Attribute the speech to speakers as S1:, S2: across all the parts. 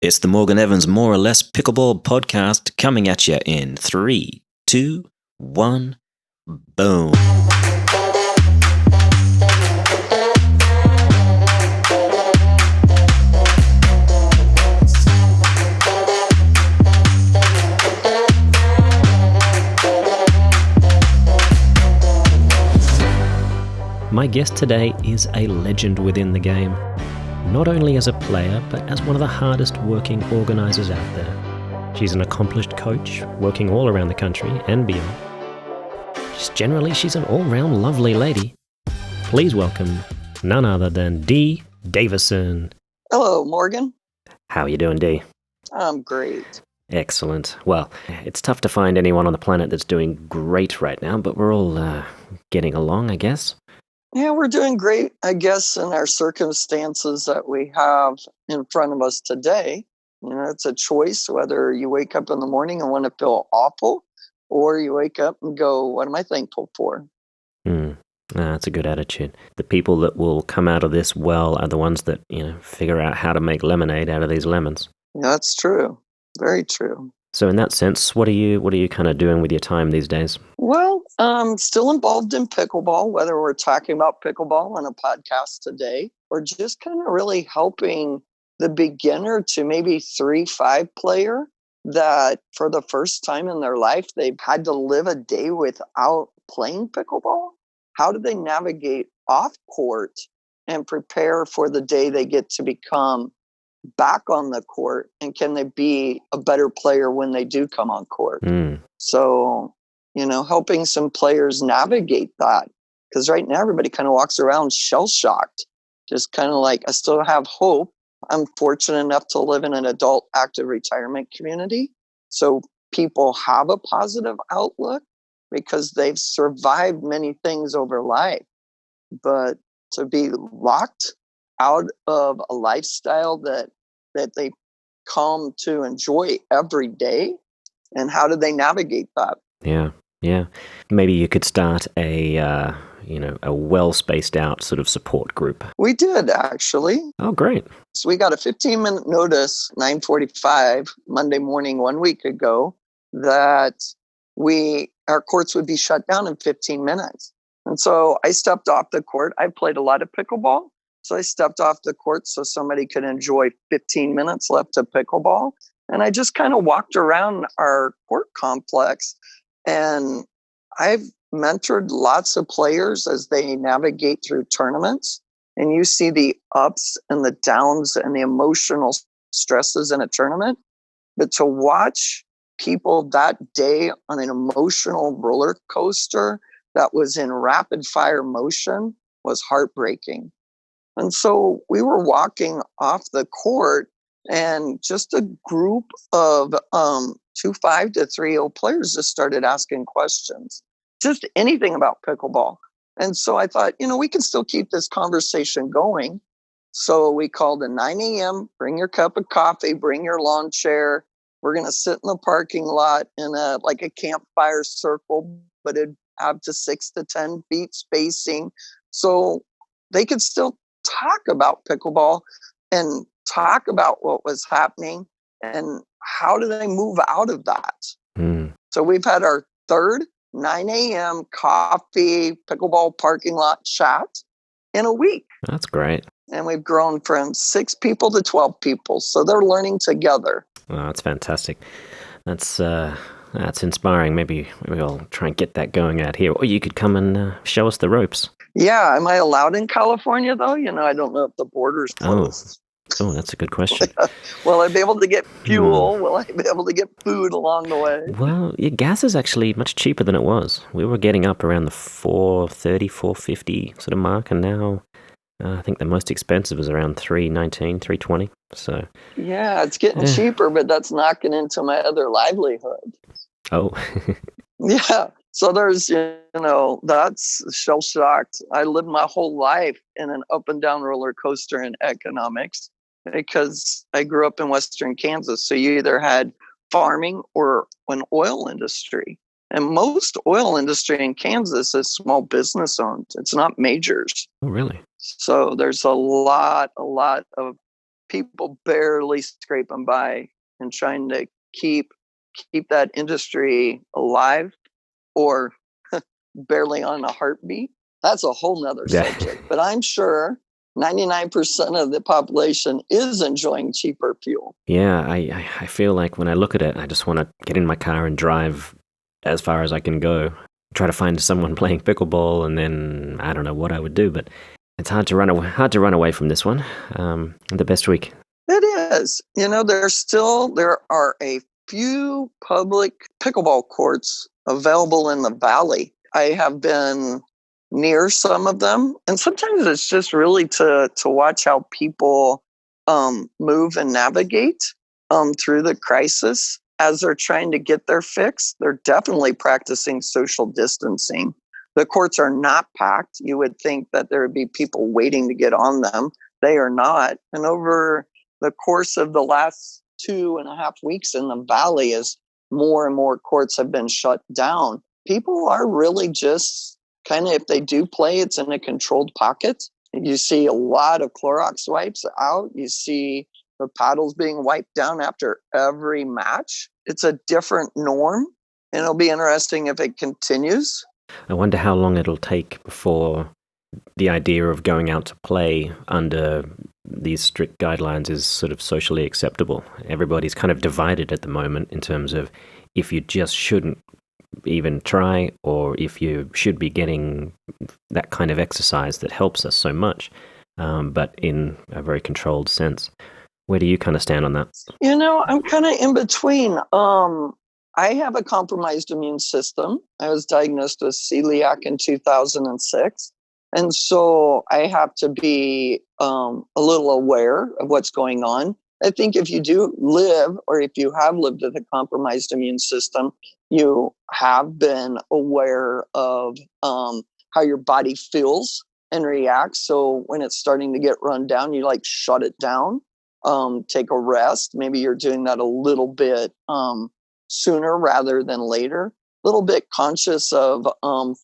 S1: It's the Morgan Evans More or Less Pickleball podcast coming at you in 3, 2, 1, boom. My guest today is a legend within the game, not only as a player, but as one of the hardest working organisers out there. She's an accomplished coach, working all around the country and beyond. She's an all-round lovely lady. Please welcome none other than Dee Davison.
S2: Hello, Morgan.
S1: How are you doing, Dee?
S2: I'm great.
S1: Excellent. Well, it's tough to find anyone on the planet that's doing great right now, but we're all getting along, I guess.
S2: Yeah, we're doing great, I guess, in our circumstances that we have in front of us today. You know, it's a choice whether you wake up in the morning and want to feel awful, or you wake up and go, what am I thankful for?
S1: That's a good attitude. The people that will come out of this well are the ones that, figure out how to make lemonade out of these lemons.
S2: That's true. Very true.
S1: So in that sense, what are you kind of doing with your time these days?
S2: Well, I'm still involved in pickleball, whether we're talking about pickleball on a podcast today, or just kind of really helping the beginner to maybe 3-5 player that for the first time in their life, they've had to live a day without playing pickleball. How do they navigate off court and prepare for the day they get to become back on the court, and can they be a better player when they do come on court? So, helping some players navigate that, because right now everybody kind of walks around shell-shocked, just kind of like, I still have hope. I'm fortunate enough to live in an adult active retirement community, so people have a positive outlook because they've survived many things over life. But to be locked out of a lifestyle that they come to enjoy every day, and how do they navigate that?
S1: Yeah. Maybe you could start a well-spaced out sort of support group. We
S2: did, actually.
S1: Oh, great.
S2: So we got a 15-minute notice, 9:45 Monday morning 1 week ago, that our courts would be shut down in 15 minutes. And so I stepped off the court. I played a lot of pickleball. So I stepped off the court so somebody could enjoy 15 minutes left of pickleball. And I just kind of walked around our court complex, and I've mentored lots of players as they navigate through tournaments. And you see the ups and the downs and the emotional stresses in a tournament. But to watch people that day on an emotional roller coaster that was in rapid fire motion was heartbreaking. And so we were walking off the court, and just a group of 2-5 to 3-0 players just started asking questions, just anything about pickleball. And so I thought, we can still keep this conversation going. So we called at 9 a.m., bring your cup of coffee, bring your lawn chair. We're going to sit in the parking lot in a campfire circle, but it'd have to 6 to 10 feet spacing. So they could still talk about pickleball and talk about what was happening and how do they move out of that. So we've had our third 9 a.m. coffee pickleball parking lot chat in a week.
S1: That's great.
S2: And we've grown from 6 people to 12 people. So they're learning together.
S1: Oh, that's fantastic. That's inspiring. Maybe we'll try and get that going out here. Or you could come and show us the ropes.
S2: Yeah. Am I allowed in California, though? I don't know if the border's closed.
S1: Oh, that's a good question.
S2: Will I be able to get fuel? Will I be able to get food along the way?
S1: Well, your gas is actually much cheaper than it was. We were getting up around the $4.30, $4.50 sort of mark, and now I think the most expensive is around $3.19, $3.20. So
S2: yeah, it's getting cheaper, but that's knocking into my other livelihood.
S1: Oh.
S2: Yeah. So there's, that's shell-shocked. I lived my whole life in an up and down roller coaster in economics because I grew up in Western Kansas. So you either had farming or an oil industry. And most oil industry in Kansas is small business owned. It's not majors.
S1: Oh, really?
S2: So there's a lot of people barely scraping by and trying to keep that industry alive, or barely on a heartbeat. That's a whole nother subject. But I'm sure 99% of the population is enjoying cheaper fuel.
S1: Yeah, I feel like when I look at it, I just want to get in my car and drive as far as I can go. Try to find someone playing pickleball, and then I don't know what I would do, but it's hard to run away from this one. The best week.
S2: It is. There are a few public pickleball courts available in the valley. I have been near some of them, and sometimes it's just really to watch how people move and navigate through the crisis as they're trying to get their fix. They're definitely practicing social distancing. The courts are not packed. You would think that there would be people waiting to get on them. They are not. And over the course of the last 2.5 weeks in the valley, as more and more courts have been shut down, people are really just kind of, if they do play, it's in a controlled pocket. You see a lot of Clorox wipes out. You see the paddles being wiped down after every match. It's a different norm, and it'll be interesting if it continues.
S1: I wonder how long it'll take before the idea of going out to play under these strict guidelines is sort of socially acceptable. Everybody's kind of divided at the moment in terms of if you just shouldn't even try, or if you should be getting that kind of exercise that helps us so much, but in a very controlled sense. Where do you kind of stand on that?
S2: I'm kind of in between. I have a compromised immune system. I was diagnosed with celiac in 2006. And so I have to be a little aware of what's going on. I think if you do live, or if you have lived with a compromised immune system, you have been aware of how your body feels and reacts. So when it's starting to get run down, you shut it down, take a rest. Maybe you're doing that a little bit sooner rather than later. A little bit conscious of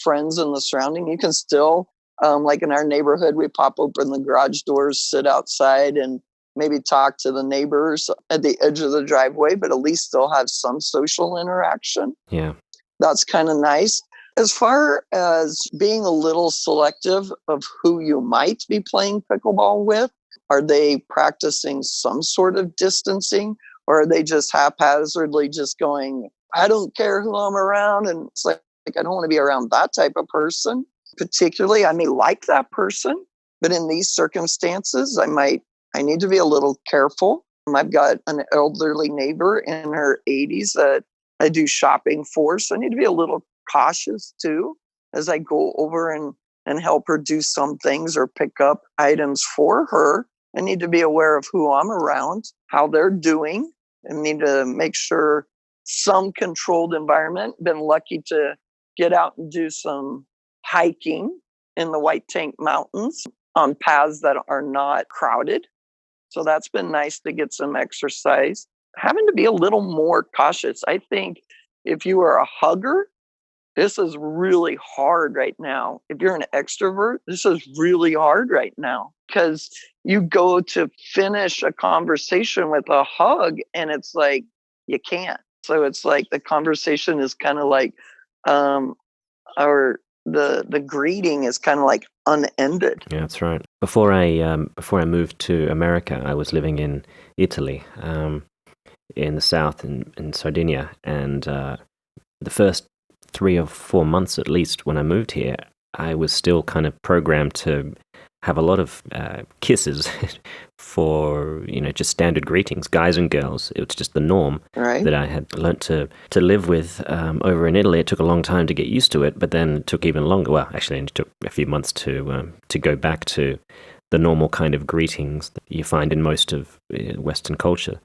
S2: friends in the surrounding. You can still, like in our neighborhood, we pop open the garage doors, sit outside, and maybe talk to the neighbors at the edge of the driveway, but at least still have some social interaction.
S1: Yeah.
S2: That's kind of nice. As far as being a little selective of who you might be playing pickleball with, are they practicing some sort of distancing, or are they just haphazardly just going, I don't care who I'm around? And it's like I don't want to be around that type of person. Particularly, I may like that person, but in these circumstances, I need to be a little careful. I've got an elderly neighbor in her 80s that I do shopping for, so I need to be a little cautious too as I go over and help her do some things or pick up items for her. I need to be aware of who I'm around, how they're doing, and need to make sure some controlled environment. Been lucky to get out and do some hiking in the White Tank Mountains on paths that are not crowded. So that's been nice to get some exercise. Having to be a little more cautious. I think if you are a hugger, this is really hard right now. If you're an extrovert, this is really hard right now because you go to finish a conversation with a hug and it's like, you can't. So it's like the conversation is kind of like, the greeting is kind of like unended.
S1: Yeah, that's right. Before I moved to America, I was living in Italy, in the south, in Sardinia, and the first 3 or 4 months, at least, when I moved here, I was still kind of programmed to have a lot of kisses for just standard greetings, guys and girls. It was just the norm that I had learnt to live with over in Italy. It took a long time to get used to it, but then it took even longer. Well, actually, it took a few months to go back to the normal kind of greetings that you find in most of Western culture.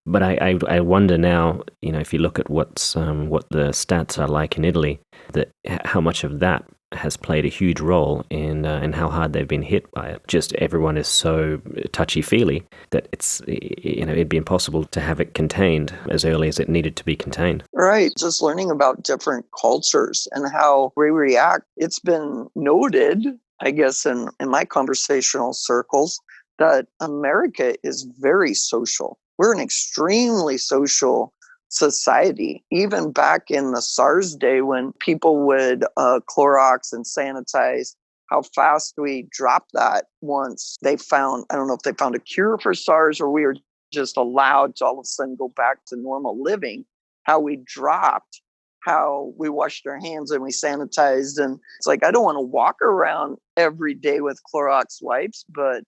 S1: But I wonder now, if you look at what the stats are like in Italy, that how much of that has played a huge role in how hard they've been hit by it. Just everyone is so touchy-feely that it'd be impossible to have it contained as early as it needed to be contained.
S2: Right. Just learning about different cultures and how we react. It's been noted, I guess, in my conversational circles that America is very social. We're an extremely social society. Even back in the SARS day when people would Clorox and sanitize, how fast we dropped that once they found, I don't know if they found a cure for SARS or we were just allowed to all of a sudden go back to normal living, how we dropped, how we washed our hands and we sanitized. And it's like, I don't want to walk around every day with Clorox wipes, but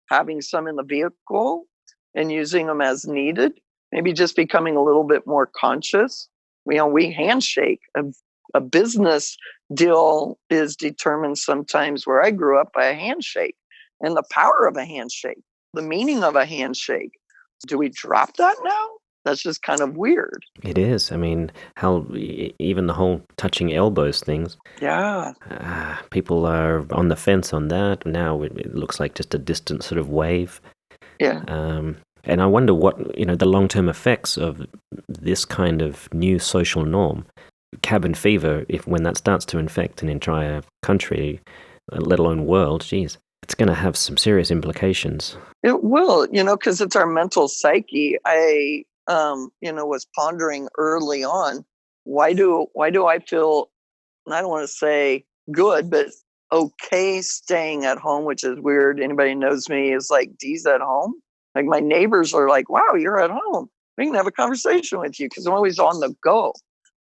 S2: having some in the vehicle and using them as needed, maybe just becoming a little bit more conscious. We handshake. A business deal is determined sometimes where I grew up by a handshake and the power of a handshake, the meaning of a handshake. Do we drop that now? That's just kind of weird.
S1: It is. I mean, how even the whole touching elbows things.
S2: Yeah.
S1: People are on the fence on that. Now it looks like just a distant sort of wave.
S2: Yeah.
S1: And I wonder what, the long-term effects of this kind of new social norm, cabin fever, when that starts to infect an entire country, let alone world, geez, it's going to have some serious implications.
S2: It will, because it's our mental psyche. I was pondering early on, why do I feel, and I don't want to say good, but okay staying at home, which is weird. Anybody who knows me is like, Dee's at home? Like my neighbors are like, wow, you're at home. We can have a conversation with you because I'm always on the go.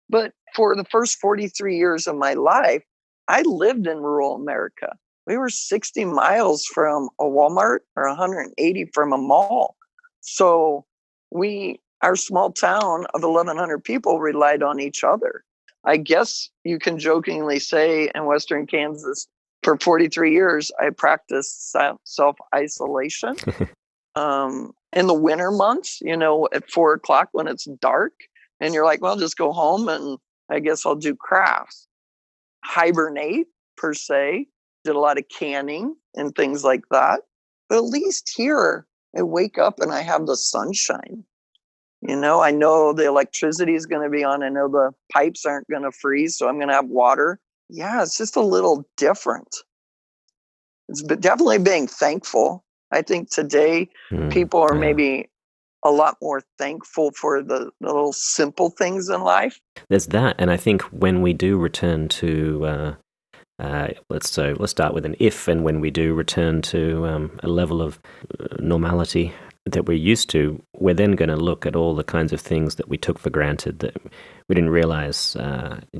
S2: But for the first 43 years of my life, I lived in rural America. We were 60 miles from a Walmart or 180 from a mall. So our small town of 1,100 people relied on each other. I guess you can jokingly say in Western Kansas, for 43 years, I practiced self-isolation. In the winter months, at 4:00 when it's dark, and you're like, well, just go home and I guess I'll do crafts. Hibernate, per se. Did a lot of canning and things like that. But at least here, I wake up and I have the sunshine. I know the electricity is going to be on. I know the pipes aren't going to freeze, so I'm going to have water. Yeah, it's just a little different. It's definitely being thankful. I think today people are maybe a lot more thankful for the little simple things in life.
S1: There's that, and I think when we do return to let's start with an if and when we do return to a level of normality that we're used to, we're then going to look at all the kinds of things that we took for granted that we didn't realize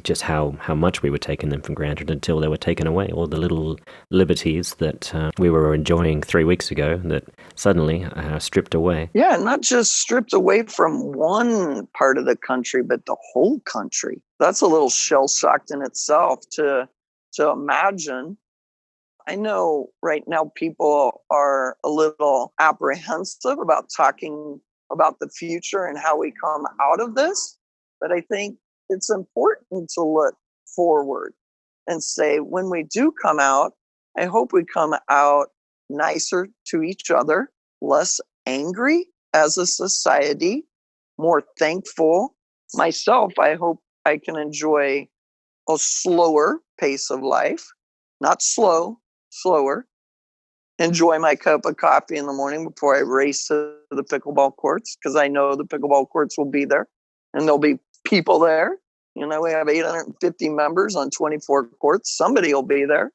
S1: just how much we were taking them for granted until they were taken away. All the little liberties that we were enjoying 3 weeks ago that suddenly are stripped away.
S2: Yeah, not just stripped away from one part of the country, but the whole country. That's a little shell-shocked in itself to imagine. I know right now people are a little apprehensive about talking about the future and how we come out of this. But I think it's important to look forward and say, when we do come out, I hope we come out nicer to each other, less angry as a society, more thankful. Myself, I hope I can enjoy a slower pace of life, not slower. Enjoy my cup of coffee in the morning before I race to the pickleball courts, because I know the pickleball courts will be there and there'll be people there. We have 850 members on 24 courts. Somebody will be there.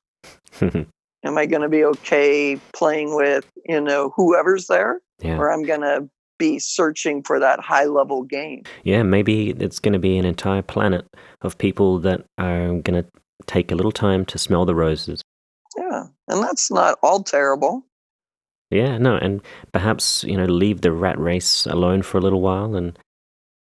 S2: Am I going to be okay playing with, whoever's there?
S1: Yeah.
S2: Or I'm going to be searching for that high-level game?
S1: Yeah, maybe it's going to be an entire planet of people that are going to take a little time to smell the roses.
S2: Yeah, and that's not all terrible.
S1: Yeah, no, and perhaps, leave the rat race alone for a little while and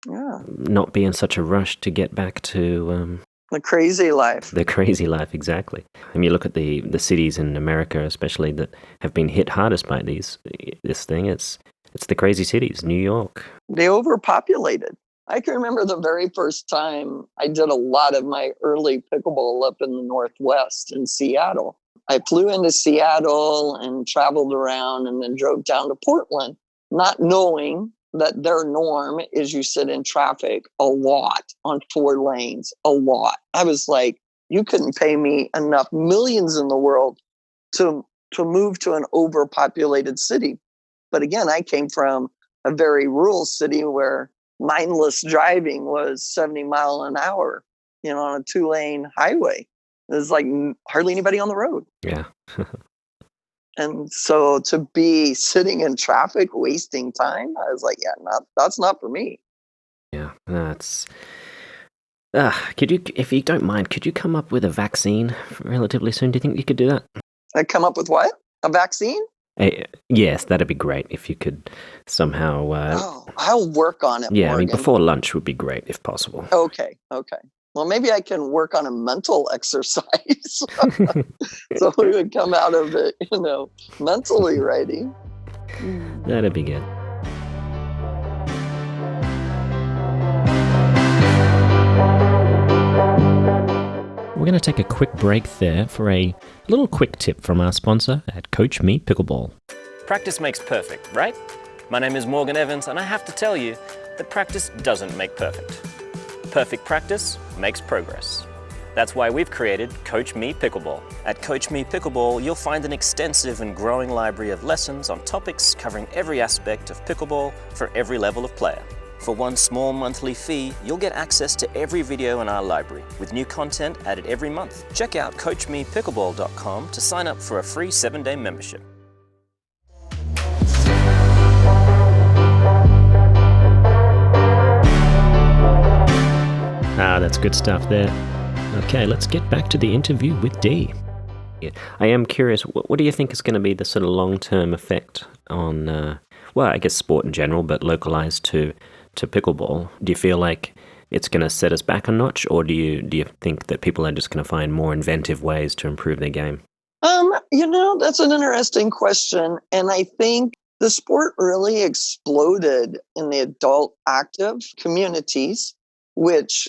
S1: not be in such a rush to get back to
S2: the crazy life.
S1: The crazy life, exactly. And you look at the cities in America, especially, that have been hit hardest by this thing. It's the crazy cities, New York.
S2: They overpopulated. I can remember the very first time I did a lot of my early pickleball up in the Northwest in Seattle. I flew into Seattle and traveled around and then drove down to Portland, not knowing that their norm is you sit in traffic a lot on 4 lanes, a lot. I was like, you couldn't pay me enough millions in the world to to move to an overpopulated city. But again, I came from a very rural city where mindless driving was 70 mile an hour, on a 2-lane highway. There's like hardly anybody on the road.
S1: Yeah.
S2: And so to be sitting in traffic, wasting time, I was like, that's not for me.
S1: Yeah, that's... could you, if you don't mind, could you come up with a vaccine relatively soon? Do you think you could do that?
S2: I come up with what? A vaccine?
S1: Yes, that'd be great if you could somehow...
S2: I'll work on it,
S1: Yeah,
S2: Morgan.
S1: I mean, before lunch would be great, if possible.
S2: Okay. Well, maybe I can work on a mental exercise. So we would come out of it, mentally ready.
S1: That'd be good. We're going to take a quick break there for a little quick tip from our sponsor at CoachME Pickleball.
S3: Practice makes perfect, right? My name is Morgan Evans, and I have to tell you that practice doesn't make perfect. Perfect practice makes progress. That's why we've created CoachME Pickleball. At CoachME Pickleball, you'll find an extensive and growing library of lessons on topics covering every aspect of pickleball for every level of player. For one small monthly fee, you'll get access to every video in our library, with new content added every month. Check out CoachMePickleball.com to sign up for a free 7-day membership.
S1: That's good stuff there. Okay, let's get back to the interview with Dee. I am curious, what do you think is going to be the sort of long-term effect on, I guess sport in general, but localized to pickleball? Do you feel like it's going to set us back a notch, or do you think that people are just going to find more inventive ways to improve their game?
S2: That's an interesting question. And I think the sport really exploded in the adult active communities, which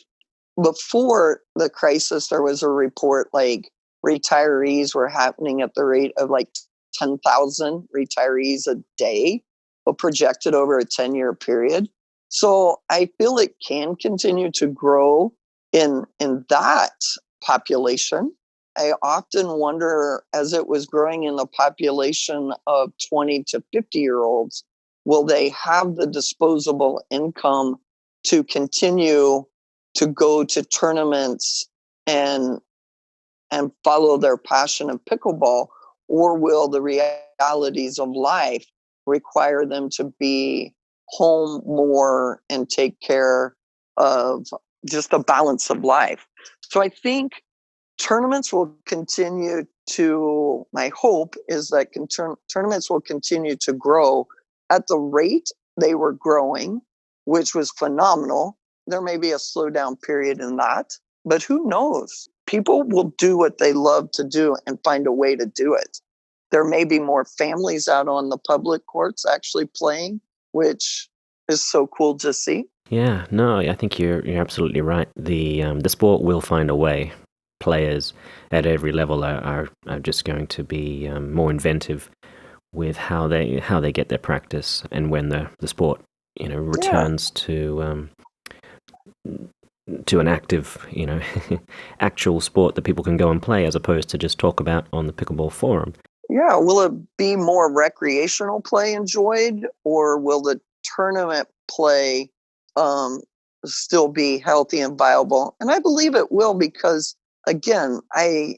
S2: before the crisis, there was a report like retirees were happening at the rate of like 10,000 retirees a day, but projected over a 10-year period. So I feel it can continue to grow in that population. I often wonder, as it was growing in the population of 20 to 50-year-olds, will they have the disposable income to continue to go to tournaments and follow their passion of pickleball, or will the realities of life require them to be home more and take care of just the balance of life? So I think tournaments will continue to, my hope is that tournaments will continue to grow at the rate they were growing, which was phenomenal. There may be a slowdown period in that, but who knows? People will do what they love to do and find a way to do it. There may be more families out on the public courts actually playing, which is so cool to see.
S1: Yeah, no, I think you're absolutely right. The sport will find a way. Players at every level are just going to be more inventive with how they get their practice, and when the sport returns to an active actual sport that people can go and play, as opposed to just talk about on the pickleball forum.
S2: Yeah, will it be more recreational play enjoyed, or will the tournament play still be healthy and viable? And I believe it will, because again, I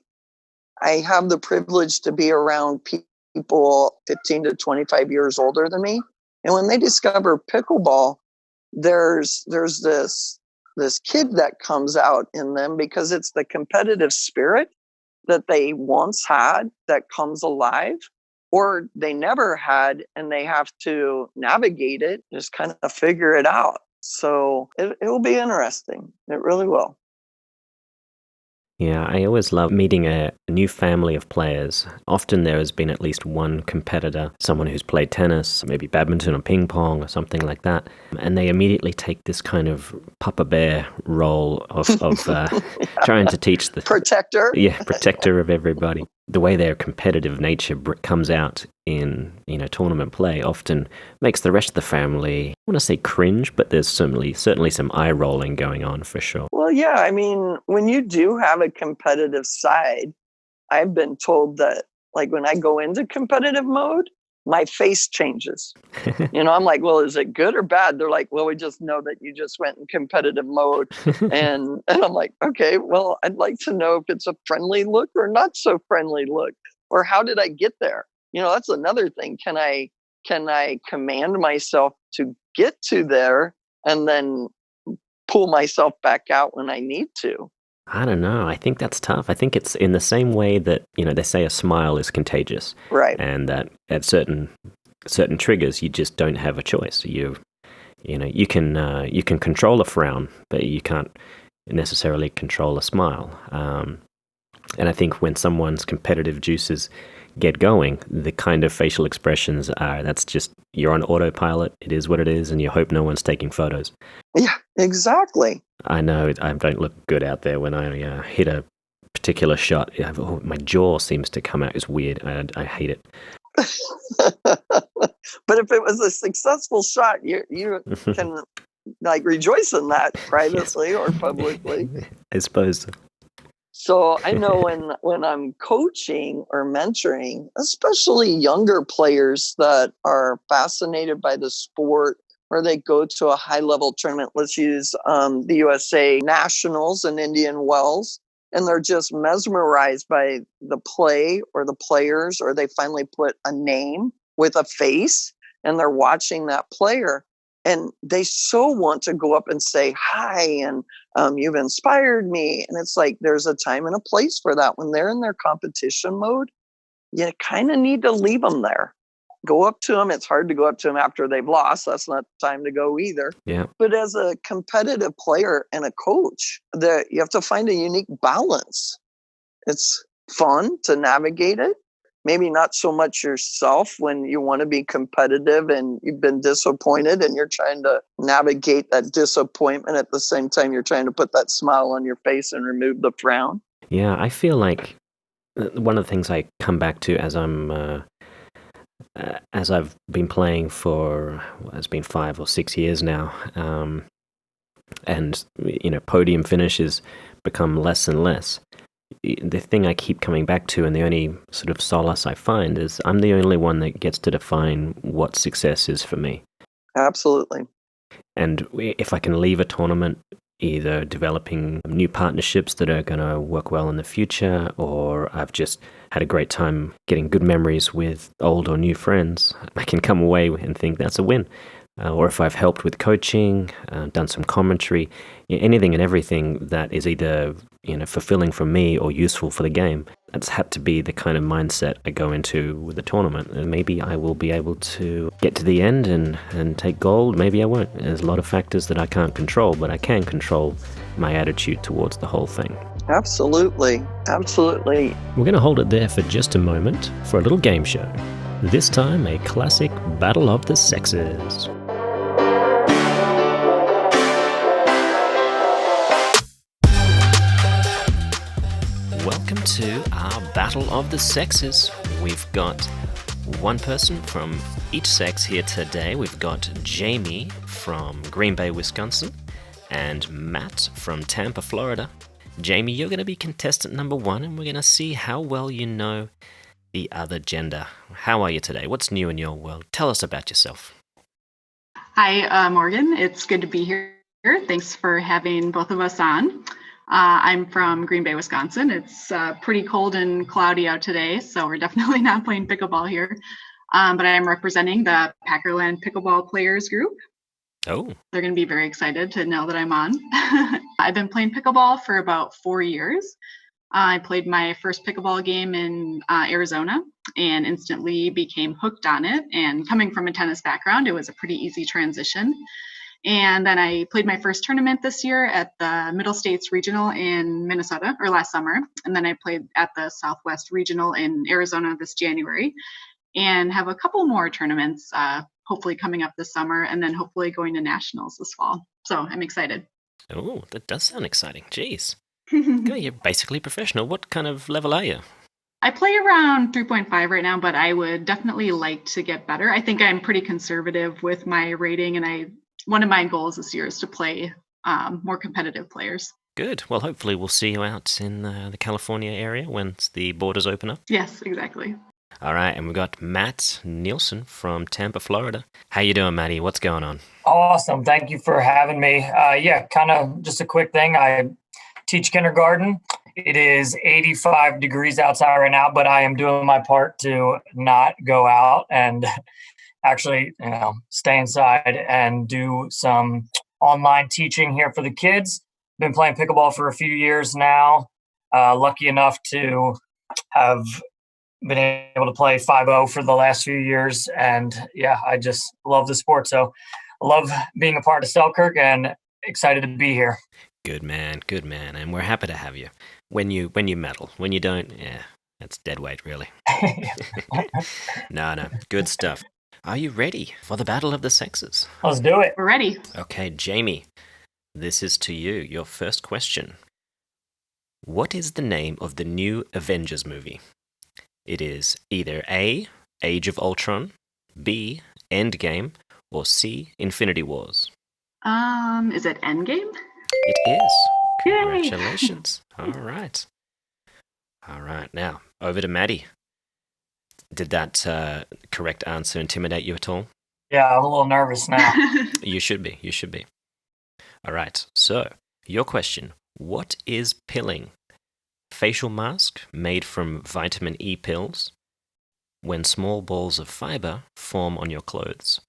S2: have the privilege to be around people 15 to 25 years older than me, and when they discover pickleball, there's this kid that comes out in them, because it's the competitive spirit that they once had that comes alive, or they never had, and they have to navigate it, just kind of figure it out. So it will be interesting. It really will.
S1: Yeah, I always love meeting a new family of players. Often there has been at least one competitor, someone who's played tennis, maybe badminton or ping pong or something like that, and they immediately take this kind of Papa Bear role of trying to teach the...
S2: Protector.
S1: Yeah, protector of everybody. The way their competitive nature comes out in tournament play often makes the rest of the family, I want to say cringe, but there's certainly some eye rolling going on for sure.
S2: Well, yeah, I mean, when you do have a competitive side, I've been told that like when I go into competitive mode, my face changes. I'm like, well, is it good or bad? They're like, well, we just know that you just went in competitive mode. And I'm like, okay, well, I'd like to know if it's a friendly look or not so friendly look, or how did I get there? That's another thing. Can I command myself to get to there and then pull myself back out when I need to?
S1: I don't know. I think that's tough. I think it's in the same way that, they say a smile is contagious.
S2: Right.
S1: And that at certain triggers, you just don't have a choice. You can control a frown, but you can't necessarily control a smile. And I think when someone's competitive juices get going, the kind of facial expressions that's just, you're on autopilot. It is what it is, and you hope no one's taking photos.
S2: Yeah, exactly.
S1: I know I don't look good out there when I hit a particular shot. My jaw seems to come out. It's weird. I hate it.
S2: But if it was a successful shot, you can rejoice in that privately or publicly.
S1: I suppose so.
S2: So I know when I'm coaching or mentoring, especially younger players that are fascinated by the sport, or they go to a high-level tournament, let's use the USA Nationals in Indian Wells, and they're just mesmerized by the play or the players, or they finally put a name with a face, and they're watching that player. And they so want to go up and say hi, and you've inspired me. And it's like there's a time and a place for that. When they're in their competition mode, you kind of need to leave them there. Go up to them. It's hard to go up to them after they've lost. That's not the time to go either.
S1: Yeah.
S2: But as a competitive player and a coach, you have to find a unique balance. It's fun to navigate it. Maybe not so much yourself when you want to be competitive and you've been disappointed and you're trying to navigate that disappointment at the same time you're trying to put that smile on your face and remove the frown.
S1: Yeah, I feel like one of the things I come back to as I've been playing for, it's been 5 or 6 years now, and podium finishes become less and less. The thing I keep coming back to, and the only sort of solace I find, is I'm the only one that gets to define what success is for me.
S2: Absolutely.
S1: And if I can leave a tournament either developing new partnerships that are going to work well in the future, or I've just had a great time getting good memories with old or new friends, I can come away and think that's a win. Or if I've helped with coaching, done some commentary, anything and everything that is either fulfilling for me or useful for the game, that's had to be the kind of mindset I go into with the tournament. And maybe I will be able to get to the end and take gold. Maybe I won't. There's a lot of factors that I can't control, but I can control my attitude towards the whole thing.
S2: Absolutely. Absolutely.
S1: We're going to hold it there for just a moment for a little game show. This time, a classic Battle of the Sexes. Welcome to our Battle of the Sexes. We've got one person from each sex here today. We've got Jamie from Green Bay, Wisconsin, and Matt from Tampa, Florida. Jamie, you're going to be contestant number 1, and we're going to see how well you know the other gender. How are you today? What's new in your world? Tell us about yourself.
S4: Hi, Morgan. It's good to be here. Thanks for having both of us on. I'm from Green Bay, Wisconsin. It's pretty cold and cloudy out today, so we're definitely not playing pickleball here. But I'm representing the Packerland Pickleball Players Group.
S1: Oh.
S4: They're going to be very excited to know that I'm on. I've been playing pickleball for about 4 years. I played my first pickleball game in Arizona and instantly became hooked on it. And coming from a tennis background, it was a pretty easy transition. And then I played my first tournament this year at the Middle States Regional in Minnesota, or last summer. And then I played at the Southwest Regional in Arizona this January, and have a couple more tournaments hopefully coming up this summer, and then hopefully going to nationals this fall. So I'm excited.
S1: Oh, that does sound exciting. Jeez. You're basically professional. What kind of level are you?
S4: I play around 3.5 right now, but I would definitely like to get better. I think I'm pretty conservative with my rating, and one of my goals this year is to play more competitive players.
S1: Good. Well, hopefully we'll see you out in the California area once the borders open up.
S4: Yes, exactly.
S1: All right, and we've got Matt Nielsen from Tampa, Florida. How you doing, Matty? What's going on?
S5: Awesome. Thank you for having me. Kind of just a quick thing. I teach kindergarten. It is 85 degrees outside right now, but I am doing my part to not go out and actually, stay inside and do some online teaching here for the kids. Been playing pickleball for a few years now. Lucky enough to have been able to play 5-0 for the last few years. And I just love the sport. So I love being a part of Selkirk and excited to be here.
S1: Good man. And we're happy to have you. When you medal. When you don't, that's dead weight, really. No, good stuff. Are you ready for the battle of the sexes?
S5: Let's do it.
S4: We're ready.
S1: Okay, Jamie, this is to you. Your first question. What is the name of the new Avengers movie? It is either A, Age of Ultron, B, Endgame, or C, Infinity Wars.
S4: Is it Endgame?
S1: It is.
S4: Yay!
S1: Congratulations. All right, now over to Maddie. Did that correct answer intimidate you at all?
S5: Yeah, I'm a little nervous now.
S1: You should be. All right, so your question. What is pilling? Facial mask made from vitamin E pills when small balls of fiber form on your clothes,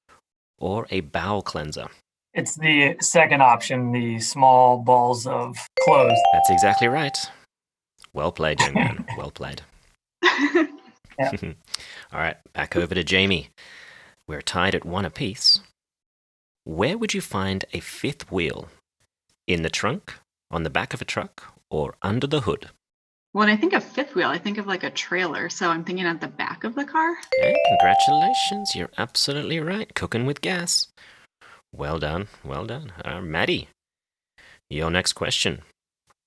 S1: or a bowel cleanser?
S5: It's the second option, the small balls of clothes.
S1: That's exactly right. Well played, young man. Well played.
S5: Yeah.
S1: All right, back over to Jamie. We're tied at 1 apiece. Where would you find a fifth wheel? In the trunk, on the back of a truck, or under the hood?
S4: When I think of fifth wheel, I think of like a trailer. So I'm thinking at the back of the car.
S1: Hey, congratulations. You're absolutely right. Cooking with gas. Well done. Maddie, your next question.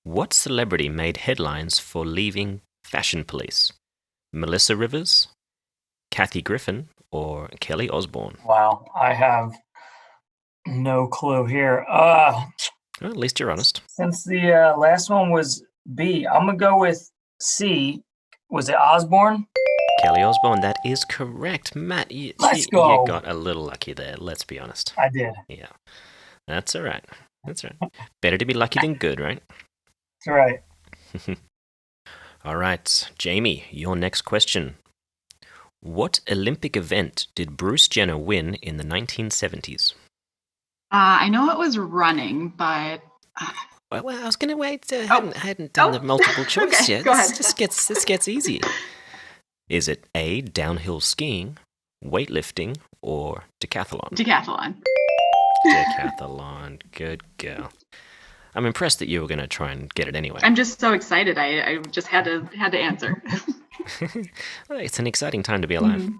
S1: What celebrity made headlines for leaving Fashion Police? Melissa Rivers, Kathy Griffin, or Kelly Osbourne?
S5: Wow, I have no clue here.
S1: Well, at least you're honest.
S5: Since the last one was B, I'm going to go with C. Was it Osborne?
S1: Kelly Osbourne, that is correct. Matt, you got a little lucky there, let's be honest.
S5: I did.
S1: Yeah, that's all right. Better to be lucky than good, right?
S5: That's right.
S1: All right, Jamie, your next question. What Olympic event did Bruce Jenner win in the 1970s?
S4: I know it was running, but...
S1: Well, I was going to wait. I hadn't done the multiple choice
S4: okay,
S1: yet.
S4: Go ahead.
S1: This gets easy. Is it A, downhill skiing, weightlifting, or decathlon?
S4: Decathlon.
S1: Decathlon. Good girl. I'm impressed that you were going to try and get it anyway.
S4: I'm just so excited. I just had to answer.
S1: It's an exciting time to be alive.
S4: Mm-hmm.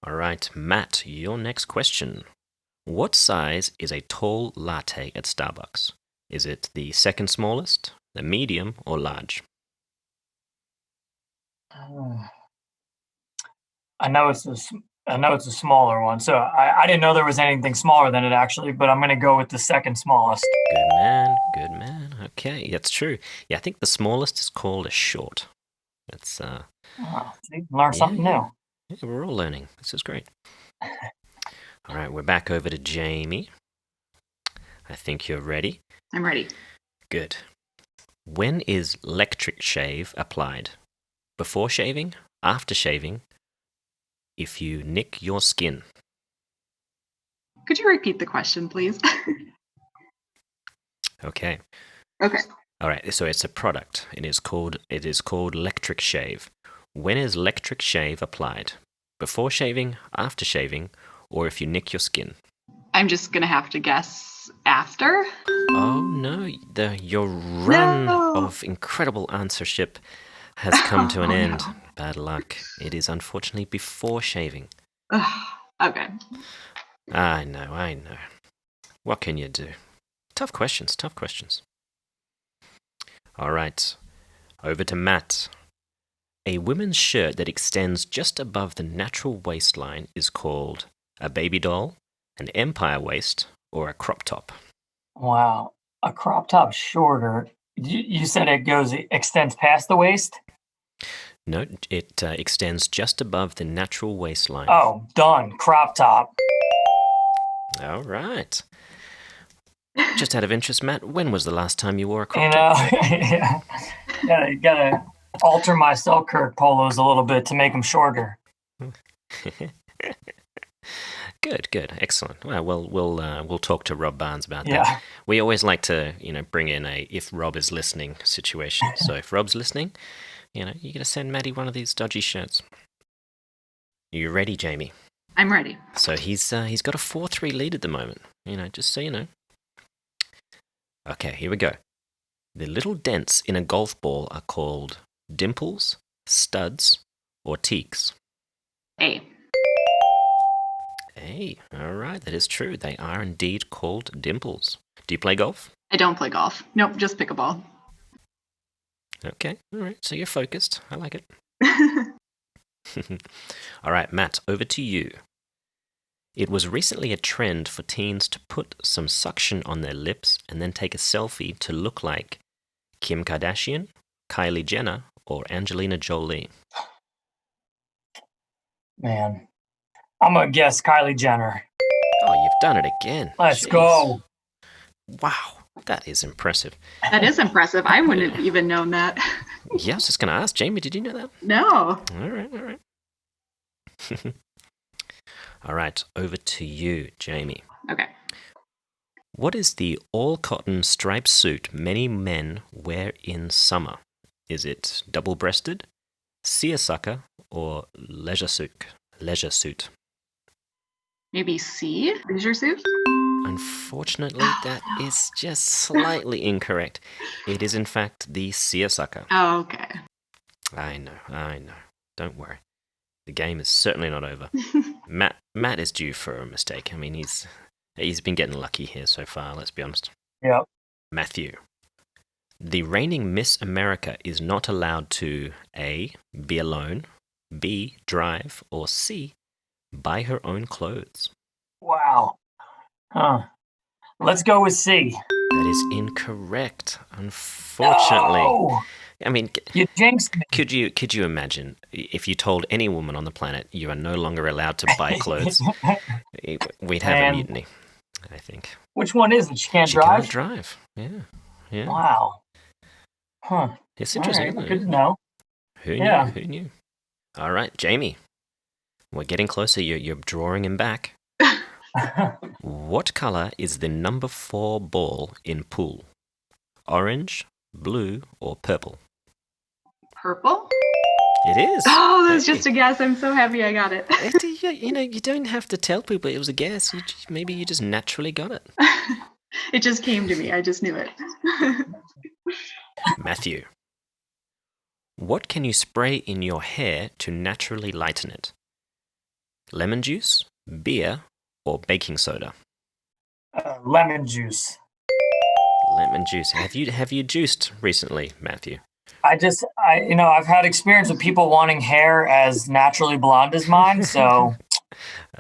S1: All right, Matt, your next question. What size is a tall latte at Starbucks? Is it the second smallest, the medium, or large?
S5: I know it's a smaller one, so I didn't know there was anything smaller than it actually, but I'm going to go with the second smallest.
S1: Good man. Okay, that's true. Yeah, I think the smallest is called a short. That's
S5: Learn something new.
S1: Yeah, we're all learning. This is great. All right, we're back over to Jamie. I think you're ready.
S4: I'm ready.
S1: Good. When is electric shave applied? Before shaving? After shaving? If you nick your skin?
S4: Could you repeat the question, please?
S1: Okay.
S4: Okay.
S1: All right, so it's a product. It is called electric shave. When is electric shave applied? Before shaving, after shaving, or if you nick your skin?
S4: I'm just going to have to guess after.
S1: Oh no, your run of incredible answership has come to an end.
S4: No.
S1: Bad luck. It is unfortunately before shaving.
S4: Okay.
S1: I know. What can you do? Tough questions. All right, over to Matt. A women's shirt that extends just above the natural waistline is called a baby doll, an empire waist, or a crop top.
S5: Wow. A crop top shorter. You said it extends past the waist?
S1: No, it extends just above the natural waistline.
S5: Oh, done. Crop top.
S1: All right. Just out of interest, Matt, when was the last time you wore a crop
S5: You
S1: top?
S5: know, yeah. Gotta alter my Selkirk polos a little bit to make them shorter.
S1: Good, excellent. Well, we'll talk to Rob Barnes about
S5: Yeah.
S1: that. We always like to, bring in a if Rob is listening situation. So if Rob's listening, you got to send Maddie one of these dodgy shirts. You ready, Jamie?
S4: I'm ready.
S1: So he's got a 4-3 lead at the moment. Just so you know. Okay, here we go. The little dents in a golf ball are called dimples, studs, or teaks.
S4: A.
S1: Hey, all right, that is true. They are indeed called dimples. Do you play golf?
S4: I don't play golf. Nope, just pickleball.
S1: Okay, all right, so you're focused. I like it. All right, Matt, over to you. It was recently a trend for teens to put some suction on their lips and then take a selfie to look like Kim Kardashian, Kylie Jenner, or Angelina Jolie.
S5: Man, I'm going to guess Kylie Jenner.
S1: Oh, you've done it again.
S5: Let's
S1: Jeez.
S5: go.
S1: Wow, that is impressive.
S4: That is impressive. I wouldn't have even known that.
S1: Yeah, I was just going to ask, Jamie, did you know that?
S4: No.
S1: All right. All right, over to you, Jamie.
S4: Okay.
S1: What is the all-cotton striped suit many men wear in summer? Is it double-breasted, seersucker, or leisure suit?
S4: Maybe C? Leisure suit?
S1: Unfortunately, that is just slightly incorrect. It is, in fact, the seersucker.
S4: Oh, okay.
S1: I know. Don't worry. The game is certainly not over. Matt is due for a mistake. I mean, he's been getting lucky here so far, let's be honest.
S5: Yep.
S1: Matthew. The reigning Miss America is not allowed to A, be alone, B, drive, or C, buy her own clothes.
S5: Wow. Huh. Let's go with C.
S1: That is incorrect, unfortunately.
S5: No!
S1: I mean,
S5: You jinxed me.
S1: could you imagine if you told any woman on the planet you are no longer allowed to buy clothes? We'd have a mutiny, I think.
S5: Which one is it? She can't
S1: She
S5: drive?
S1: can't drive. Yeah.
S5: Wow. Huh.
S1: It's interesting,
S5: All right.
S1: isn't
S5: Good
S1: it?
S5: to know.
S1: Who knew? All right, Jamie. We're getting closer. You're drawing him back. What color is the number 4 ball in pool? Orange, blue, or purple?
S4: Purple?
S1: It is.
S4: Oh, that's just a guess. I'm so happy I got it.
S1: You don't have to tell people it was a guess. Maybe you just naturally got it.
S4: It just came to me. I just knew it.
S1: Matthew. What can you spray in your hair to naturally lighten it? Lemon juice, beer, or baking soda?
S5: Lemon juice.
S1: Lemon juice. Have you juiced recently, Matthew?
S5: I've had experience with people wanting hair as naturally blonde as mine, so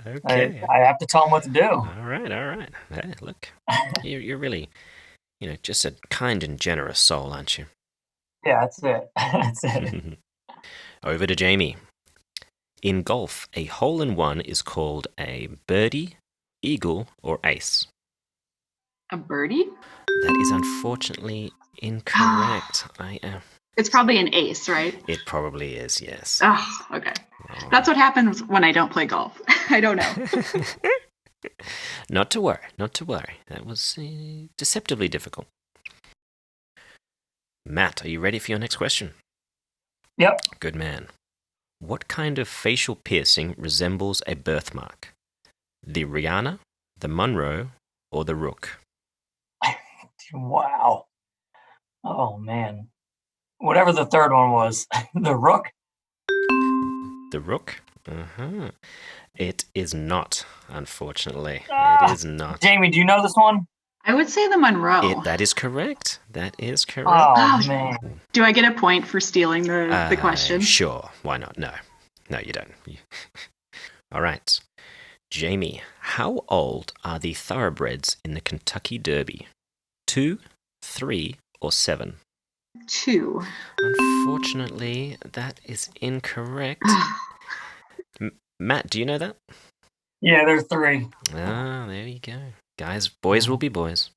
S1: Okay.
S5: I have to tell them what to do.
S1: All right. Hey, look, you're really, just a kind and generous soul, aren't you?
S5: Yeah, that's it. That's it.
S1: Over to Jamie. In golf, a hole-in-one is called a birdie, eagle, or ace.
S4: A birdie?
S1: That is unfortunately incorrect.
S4: It's probably an ace, right?
S1: It probably is, yes.
S4: Oh, okay. That's what happens when I don't play golf. I don't know.
S1: Not to worry. That was deceptively difficult. Matt, are you ready for your next question?
S5: Yep.
S1: Good man. What kind of facial piercing resembles a birthmark? The Rihanna, the Monroe, or the Rook?
S5: Wow. Oh, man. Whatever the third one was. The Rook?
S1: The Rook? Uh-huh. It is not, unfortunately. It is not.
S5: Jamie, do you know this one?
S4: I would say the Monroe.
S1: That is correct.
S5: Oh, man.
S4: Do I get a point for stealing the question?
S1: Sure. Why not? No, you don't. All right. Jamie, how old are the thoroughbreds in the Kentucky Derby? 2, 3 or 7?
S4: 2.
S1: Unfortunately, that is incorrect. Matt, do you know that?
S5: Yeah, there's 3.
S1: Ah, there you go. Guys, boys will be boys.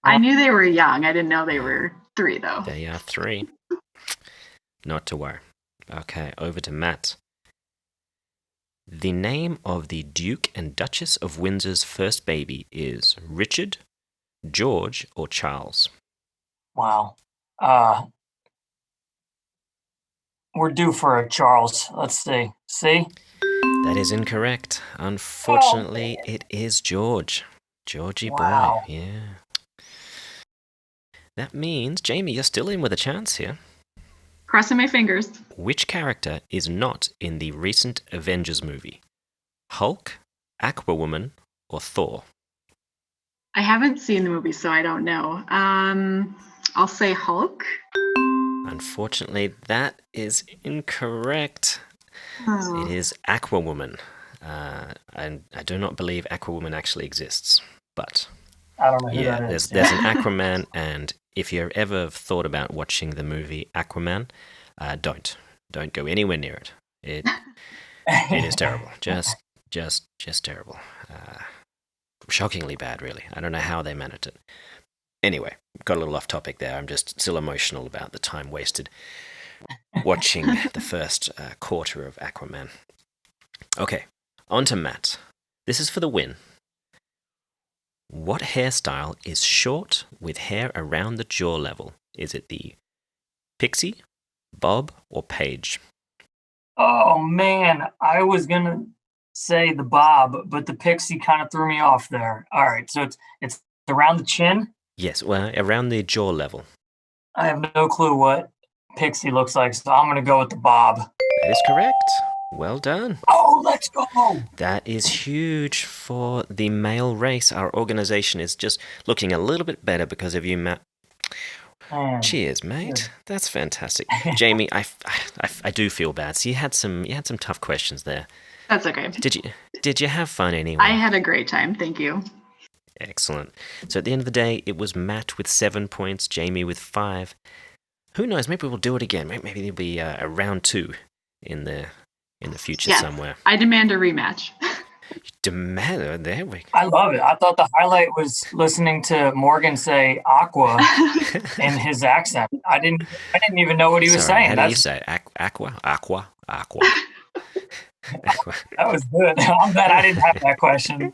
S4: I knew they were young. I didn't know they were 3, though.
S1: They are 3. Not to worry. Okay, over to Matt. The name of the Duke and Duchess of Windsor's first baby is Richard, George, or Charles?
S5: Wow. We're due for a Charles. Let's see. See?
S1: That is incorrect. Unfortunately, it is George. Georgie
S5: Wow.
S1: boy, yeah. That means, Jamie, you're still in with a chance here.
S4: Crossing my fingers.
S1: Which character is not in the recent Avengers movie? Hulk, Aquawoman, or Thor?
S4: I haven't seen the movie, so I don't know. I'll say Hulk.
S1: Unfortunately, that is incorrect.
S4: Oh.
S1: It is Aquawoman. And I do not believe Aquawoman actually exists. But
S5: I don't know who
S1: yeah,
S5: that is.
S1: there's an Aquaman, and if you ever thought about watching the movie Aquaman, don't go anywhere near it. It is terrible. Just terrible. Shockingly bad, really. I don't know how they managed it. Anyway, got a little off topic there. I'm just still emotional about the time wasted watching the first quarter of Aquaman. Okay, on to Matt. This is for the win. What hairstyle is short with hair around the jaw level? Is it the pixie, bob, or page?
S5: Oh, man. I was going to say the bob, but the pixie kind of threw me off there. All right, so it's around the chin?
S1: Yes, well, around the jaw level.
S5: I have no clue what pixie looks like, so I'm going to go with the bob.
S1: That is correct. Well done.
S5: Oh, let's go.
S1: That is huge for the male race. Our organization is just looking a little bit better because of you, Matt. Cheers, mate. That's fantastic. Jamie, I do feel bad. So you had some tough questions there.
S4: That's okay.
S1: Did you have fun anyway?
S4: I had a great time. Thank you.
S1: Excellent. So at the end of the day, it was Matt with 7 points, Jamie with 5. Who knows? Maybe we'll do it again. Maybe there'll be a round 2 in the future somewhere.
S4: I demand a rematch.
S1: There we go.
S5: I love it. I thought the highlight was listening to Morgan say aqua in his accent. I didn't even know what he was saying.
S1: How do you say it? Aqua.
S5: That was good. I'm glad I didn't have that question.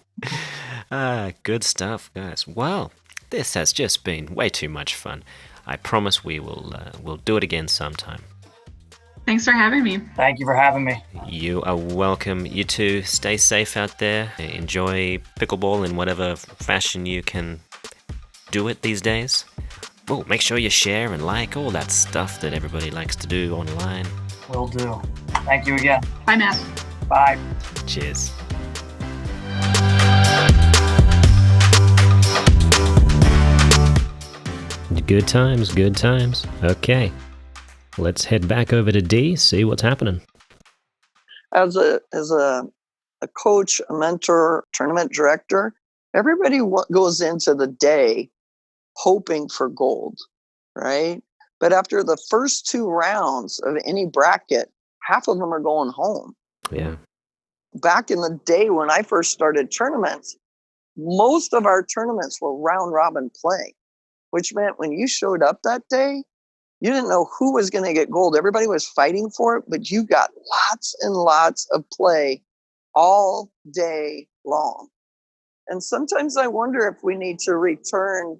S1: Good stuff, guys. Well, this has just been way too much fun. I promise we'll do it again sometime.
S4: Thanks for having me.
S5: Thank you for having me.
S1: You are welcome. You too. Stay safe out there. Enjoy pickleball in whatever fashion you can do it these days. Oh, make sure you share and like all that stuff that everybody likes to do online.
S5: Will do. Thank you again.
S4: Bye, Matt.
S5: Bye.
S1: Cheers. Good times, good times. Okay. Let's head back over to Dee, see what's happening.
S2: As a coach, a mentor, tournament director, everybody goes into the day hoping for gold, right? But after the first 2 rounds of any bracket, half of them are going home.
S1: Yeah.
S2: Back in the day when I first started tournaments, most of our tournaments were round robin play, which meant when you showed up that day, you didn't know who was going to get gold. Everybody was fighting for it, but you got lots and lots of play all day long. And sometimes I wonder if we need to return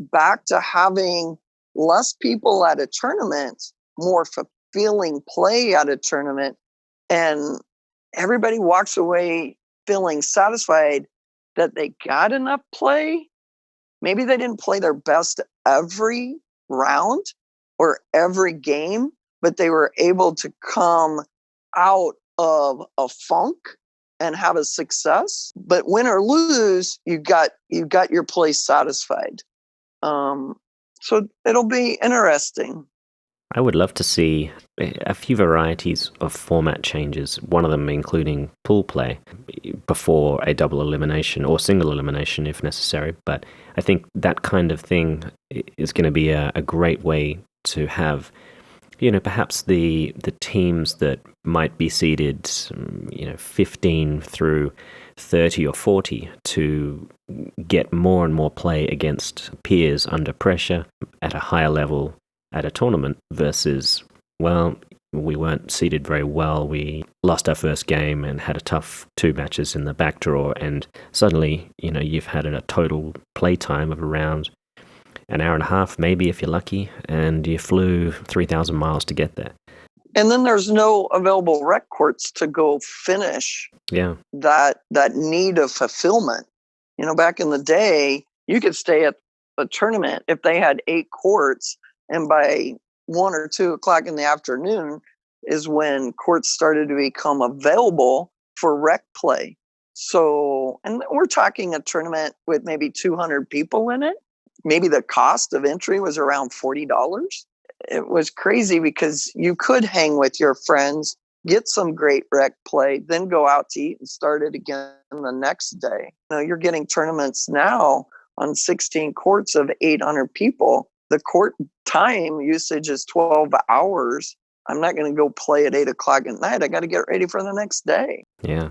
S2: back to having less people at a tournament, more fulfilling play at a tournament, and everybody walks away feeling satisfied that they got enough play. Maybe they didn't play their best every round or every game, but they were able to come out of a funk and have a success. But win or lose, you got your play satisfied. So it'll be interesting.
S1: I would love to see a few varieties of format changes, one of them including pool play before a double elimination or single elimination if necessary. But I think that kind of thing is going to be a great way to have, perhaps the teams that might be seeded, 15 through 30 or 40 to get more and more play against peers under pressure at a higher level at a tournament versus, well, we weren't seeded very well. We lost our first game and had a tough 2 matches in the back draw, and suddenly, you've had a total play time of around an hour and a half, maybe if you're lucky, and you flew 3,000 miles to get there.
S2: And then there's no available rec courts to go finish that need of fulfillment. Back in the day, you could stay at a tournament if they had 8 courts, and by 1 or 2 o'clock in the afternoon is when courts started to become available for rec play. So, and we're talking a tournament with maybe 200 people in it. Maybe the cost of entry was around $40. It was crazy because you could hang with your friends, get some great rec play, then go out to eat and start it again the next day. You're getting tournaments now on 16 courts of 800 people. The court time usage is 12 hours. I'm not going to go play at 8 o'clock at night. I got to get ready for the next day.
S1: Yeah.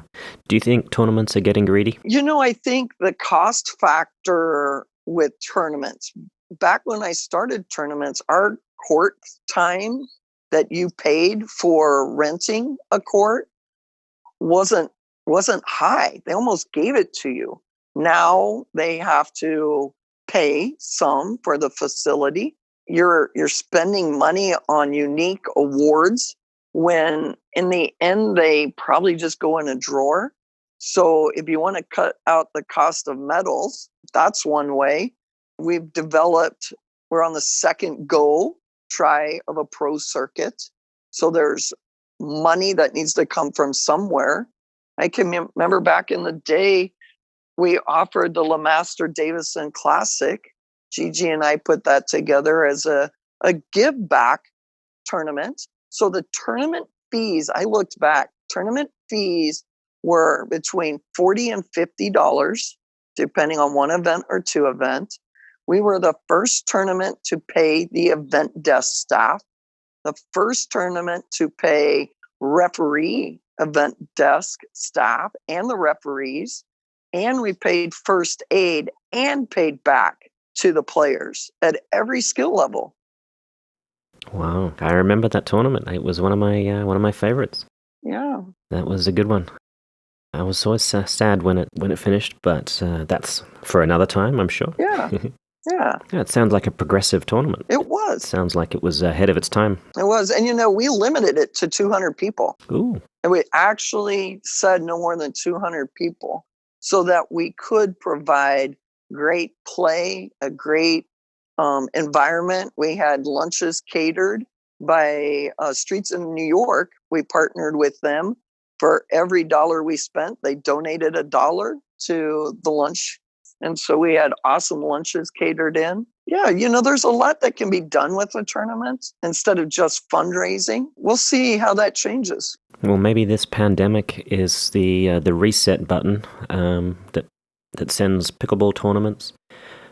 S1: Do you think tournaments are getting greedy?
S2: I think the cost factor with tournaments, back when I started tournaments, our court time that you paid for renting a court wasn't high. They almost gave it to you. Now they have to pay some for the facility. You're spending money on unique awards when in the end they probably just go in a drawer. So if you want to cut out the cost of medals, that's one way. We're on the second try of a pro circuit. So there's money that needs to come from somewhere. I can remember back in the day, we offered the LeMaster Davison Classic. Gigi and I put that together as a give back tournament. So the tournament fees, I looked back, tournament fees were between $40 and $50, depending on one event or 2 events. We were the first tournament to pay the event desk staff, the first tournament to pay referee event desk staff and the referees, and we paid first aid and paid back to the players at every skill level.
S1: Wow, I remember that tournament. It was one of my favorites.
S2: Yeah,
S1: that was a good one. I was always sad when it finished, but that's for another time, I'm sure.
S2: Yeah. Yeah.
S1: Yeah, it sounds like a progressive tournament.
S2: It was.
S1: It sounds like it was ahead of its time.
S2: It was. And, we limited it to 200 people.
S1: Ooh.
S2: And we actually said no more than 200 people so that we could provide great play, a great environment. We had lunches catered by Streets in New York. We partnered with them. For every $1 we spent, they donated $1 to the lunch. And so we had awesome lunches catered in. Yeah, there's a lot that can be done with a tournament instead of just fundraising. We'll see how that changes.
S1: Well, maybe this pandemic is the reset button that sends pickleball tournaments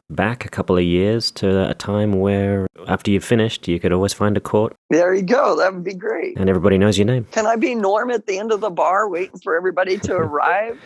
S1: back a couple of years to a time where after you've finished, you could always find a court.
S2: There you go. That would be great.
S1: And everybody knows your name.
S2: Can I be Norm at the end of the bar waiting for everybody to arrive?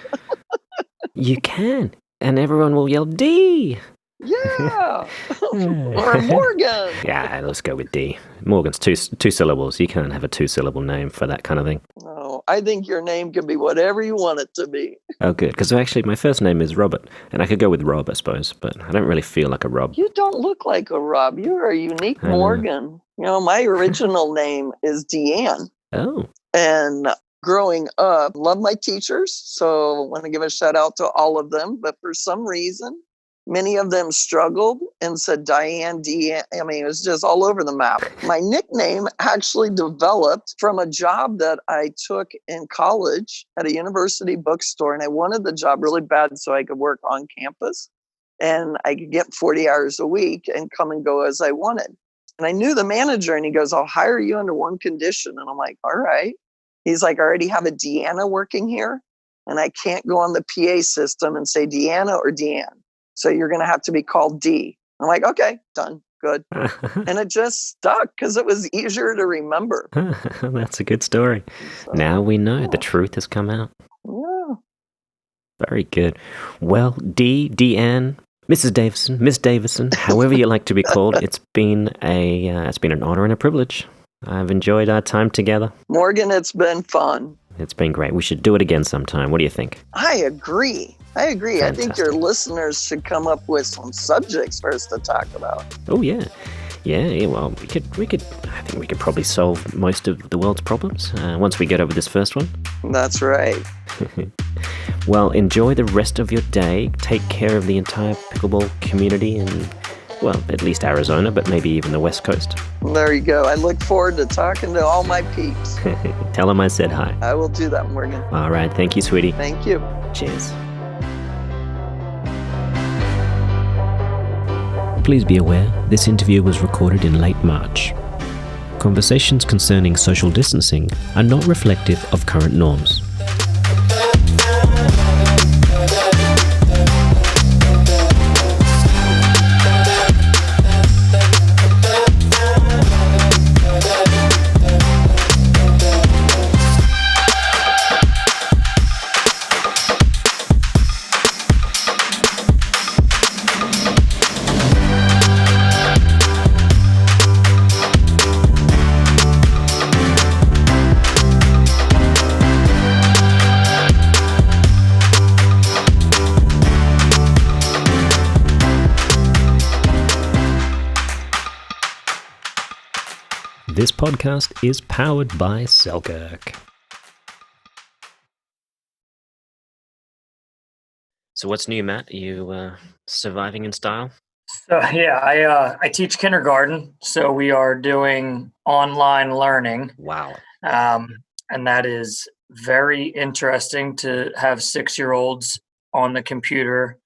S1: You can. And everyone will yell, Dee!
S2: Yeah! Or Morgan!
S1: Yeah, let's go with Dee. Morgan's two syllables. You can't have a 2-syllable name for that kind of thing.
S2: No, I think your name can be whatever you want it to be.
S1: Oh, good. Because actually, my first name is Robert. And I could go with Rob, I suppose. But I don't really feel like a Rob.
S2: You don't look like a Rob. You're a unique Morgan. My original name is Deanne.
S1: Oh.
S2: And growing up, loved my teachers, so I want to give a shout out to all of them. But for some reason, many of them struggled and said Diane, Deanne. I mean, it was just all over the map. My nickname actually developed from a job that I took in college at a university bookstore, and I wanted the job really bad so I could work on campus and I could get 40 hours a week and come and go as I wanted. And I knew the manager, and he goes, I'll hire you under one condition. And I'm like, all right. He's like, I already have a Deanna working here, and I can't go on the PA system and say Deanna or Deanne. So you're going to have to be called Dee. I'm like, okay, done. Good. And it just stuck because it was easier to remember.
S1: That's a good story. So, now we know the truth has come out.
S2: Yeah.
S1: Very good. Well, Dee, Deanne, Mrs. Davison, Miss Davison, however you like to be called, it's been an honor and a privilege. I've enjoyed our time together.
S2: Morgan, it's been fun.
S1: It's been great. We should do it again sometime. What do you think?
S2: I agree.
S1: Fantastic.
S2: I think your listeners should come up with some subjects for us to talk about.
S1: Oh, yeah. Yeah, well, I think we could probably solve most of the world's problems once we get over this first one.
S2: That's right.
S1: Well, enjoy the rest of your day. Take care of the entire pickleball community in, well, at least Arizona, but maybe even the West Coast.
S2: There you go. I look forward to talking to all my peeps.
S1: Tell them I said hi.
S2: I will do that, Morgan.
S1: All right. Thank you, sweetie.
S2: Thank you.
S1: Cheers. Please be aware, this interview was recorded in late March. Conversations concerning social distancing are not reflective of current norms. This podcast is powered by Selkirk. So what's new, Matt? Are you surviving in style?
S5: So yeah, I teach kindergarten, so we are doing online learning.
S1: Wow.
S5: And that is very interesting to have 6-year-olds on the computer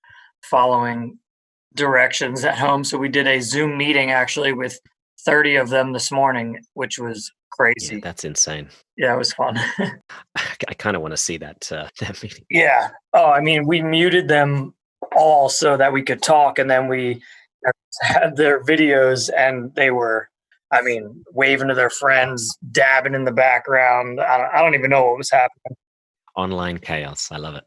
S5: following directions at home. So we did a Zoom meeting actually with 30 of them this morning, which was crazy.
S1: Yeah, that's insane.
S5: Yeah, it was fun.
S1: I kind of want to see that meeting.
S5: Yeah. Oh, I mean, we muted them all so that we could talk, and then we had their videos, and they were, I mean, waving to their friends, dabbing in the background. I don't even know what was happening.
S1: Online chaos. I love it.